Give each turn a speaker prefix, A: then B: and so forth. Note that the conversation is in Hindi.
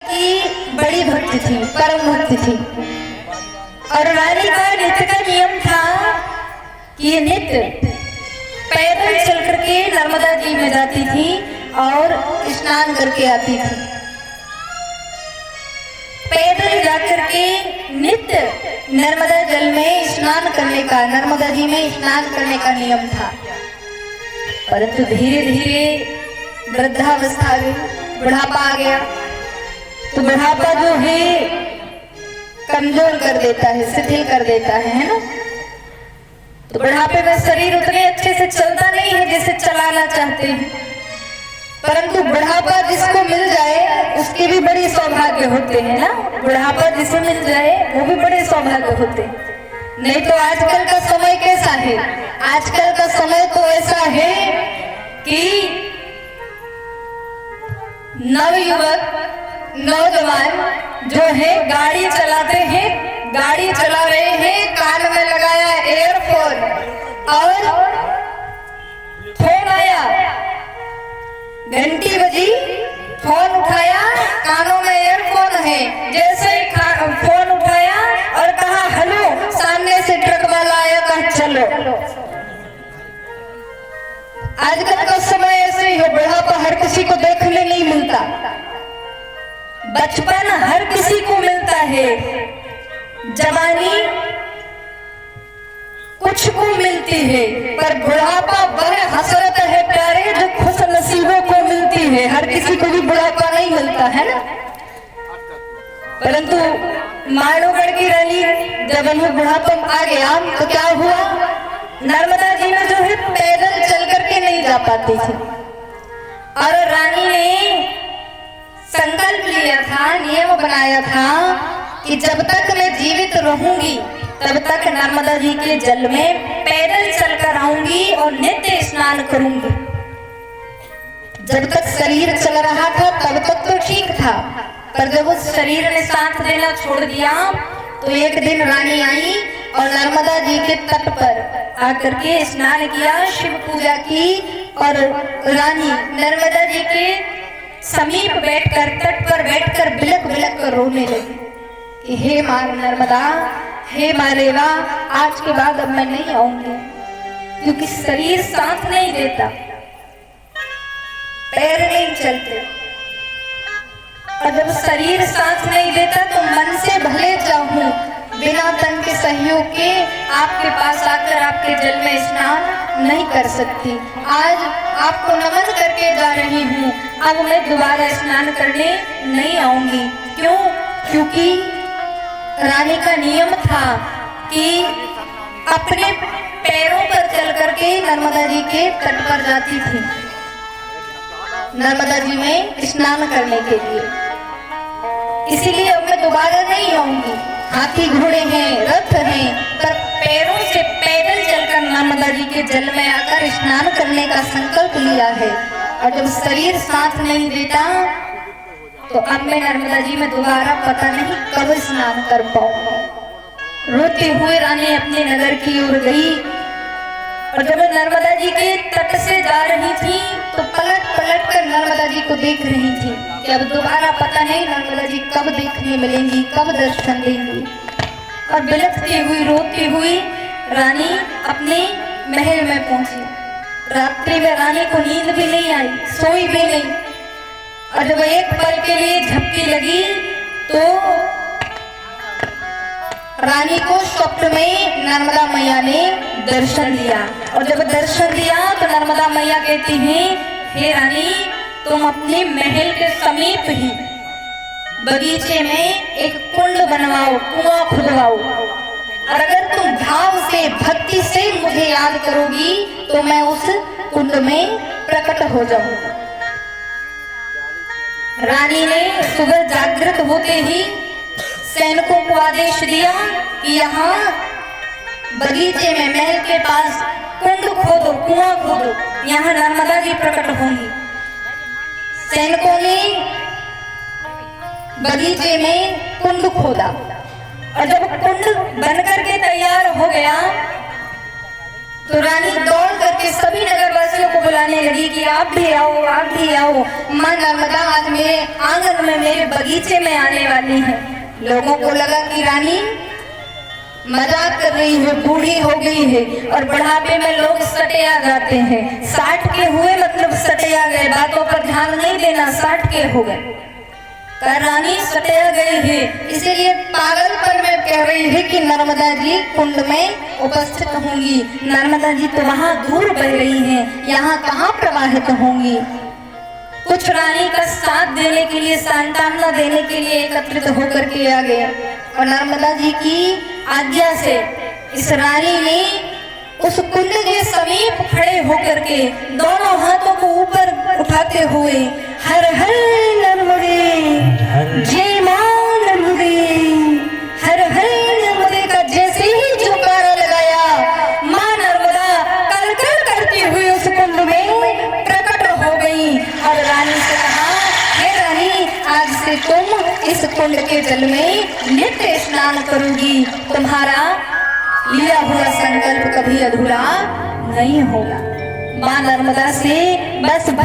A: की बड़ी भक्ति थी, परम भक्ति थी। और रानी का नित्य का नियम था कि ये नित्य पैदल चल करके नर्मदा जी में जाती थी और स्नान करके आती थी। पैदल जाकर के नित्य नर्मदा जल में स्नान करने का, नर्मदा जी में स्नान करने का नियम था। परंतु धीरे धीरे वृद्धावस्था आ गई, बुढ़ापा आ गया, तो बुढ़ापा जो है कमजोर कर देता है, शिथिल कर देता है ना। तो बुढ़ापे में शरीर उतने अच्छे से चलता नहीं है जैसे चलाना चाहते हैं। परंतु बुढ़ापा जिसको मिल जाए उसके भी बड़े सौभाग्य होते हैं ना। बुढ़ापा जिसे मिल जाए वो भी बड़े सौभाग्य होते हैं। नहीं तो आजकल का समय कैसा है? आजकल का समय तो ऐसा है कि नवयुवक नौजवान जो है गाड़ी चलाते हैं, गाड़ी चला रहे हैं, कान में लगाया एयरफोन और फोन आया, घंटी बजी, फोन उठाया, कानों में एयरफोन है, जैसे फोन उठाया और कहा हेलो, सामने से ट्रक वाला आया, कहा चलो। आजकल का समय ऐसे ही है, बुढ़ापा हर किसी को देखने नहीं मिलता, बचपन हर किसी को मिलता है, जवानी कुछ को मिलती है, पर बुढ़ापा वह हसरत है प्यारे जो खुश नसीबों को मिलती है। हर किसी को भी बुढ़ापा नहीं मिलता है ना। परंतु मानवगढ़ की रानी जब उन्हें बुढ़ापा आ गया तो क्या हुआ, नर्मदा जी में जो है पैदल चल करके नहीं जा पाती थी। और रानी ने संकल्प लिया था, नियम बनाया था कि जब तक मैं जीवित रहूंगी तब तक नर्मदा जी के जल में पैदल चलकर आऊंगी और नित्य स्नान करूंगी। जब तक शरीर चल रहा था तब तक तो ठीक था, पर जब उस शरीर ने साथ देना छोड़ दिया तो एक दिन रानी आई और नर्मदा जी के तट पर आकर के स्नान किया, शिव पूजा की और रानी नर्मदा जी के समीप बैठकर, तट पर बैठकर बिलक बिलक कर रोने लगी कि हे माँ नर्मदा, हे माँ रेवा, आज के बाद अब मैं नहीं आऊंगी, क्योंकि शरीर साथ नहीं देता, पैर नहीं चलते। और जब शरीर साथ नहीं देता तो मन से भले चाहूं, बिना तन के सहयोग के आपके पास आकर आपके जल में स्नान नहीं कर सकती। आज आपको नमन करके जा रही हूँ, अब मैं दोबारा स्नान करने नहीं आऊंगी। क्यों? क्योंकि रानी का नियम था कि अपने पैरों पर चल करके नर्मदा जी के तट पर जाती थी, नर्मदा जी में स्नान करने के लिए। इसीलिए अब मैं दोबारा नहीं आऊंगी। हाथी घोड़े हैं, रथ हैं, पर पैरों से पैदल चलकर नर्मदा जी के जल में आकर स्नान करने का संकल्प लिया है। और जब शरीर साथ नहीं देता तो अब मैं नर्मदा जी में दोबारा पता नहीं कब स्नान कर पाऊंगा। रोते हुए रानी अपने नगर की ओर गई और जब नर्मदा जी के तट से जा रही थी तो पलट पलट कर नर्मदा जी को देख रही थी कि अब दोबारा पता नहीं नर्मदा जी कब देखने मिलेंगी, कब दर्शन देंगी। और बिलखती हुई, रोती हुई रानी अपने महल में पहुंची। रात्रि में रानी को नींद भी नहीं आई, सोई भी नहीं। और जब एक पल के लिए झपकी लगी तो रानी को स्वप्न में नर्मदा मैया ने दर्शन दिया। और जब दर्शन दिया तो नर्मदा मैया कहती हैं, हे रानी, तुम अपने महल के समीप ही बगीचे में एक कुंड बनवाओ, कुआं खुदवाओ, और अगर तुम भाव से, भक्ति से मुझे याद करोगी तो मैं उस कुंड में प्रकट हो जाऊंगा। रानी ने सुबह जागृत होते ही सैनिकों को आदेश दिया कि यहाँ बगीचे में, महल के पास कुंड खोदो, कुआं खोदो, यहाँ नर्मदा जी प्रकट होंगी। सैनिकों ने बगीचे में कुंड खोदा और जब कुंड बनकर के तैयार हो गया तो रानी दौड़ करके सभी नगरवासियों को बुलाने लगी कि आप भी आओ, आप भी आओ, माँ नर्मदा आज मेरे आंगन में, मेरे बगीचे में आने वाली है। लोगों को लगा कि रानी मजाक कर रही है, बूढ़ी हो गई है, और बुढ़ापे में लोग सटिया जाते हैं। 60 के हुए मतलब सटिया गए, बातों पर ध्यान नहीं देना, 60 के हो गए। रानी सटिया गई है, इसीलिए पागलपन में कह रही है कि नर्मदा जी कुंड में उपस्थित होंगी। नर्मदा जी तो वहां दूर बह रही हैं, यहाँ कहाँ प्रवाहित होंगी। कुछ रानी का साथ देने के लिए, सांत्वना देने के लिए एकत्रित होकर के आ गए, और नर्मदा जी की आज्ञा से इस रानी ने उस कुंड के समीप खड़े होकर के दोनों हाथों को ऊपर उठाते हुए हर हर नर्मदे, जय मां नर्मदे, हर हर नर्मदे का जैसे ही जयकारा लगाया, मां नर्मदा कलकल करती हुई उस कुंड में प्रकट हो गई। और रानी से कहा, हे रानी, आज से तुम इस कुंड के जल में नित्य स्नान करोगी, तुम्हारा लिया हुआ संकल्प कभी अधूरा नहीं होगा। मां नर्मदा से बस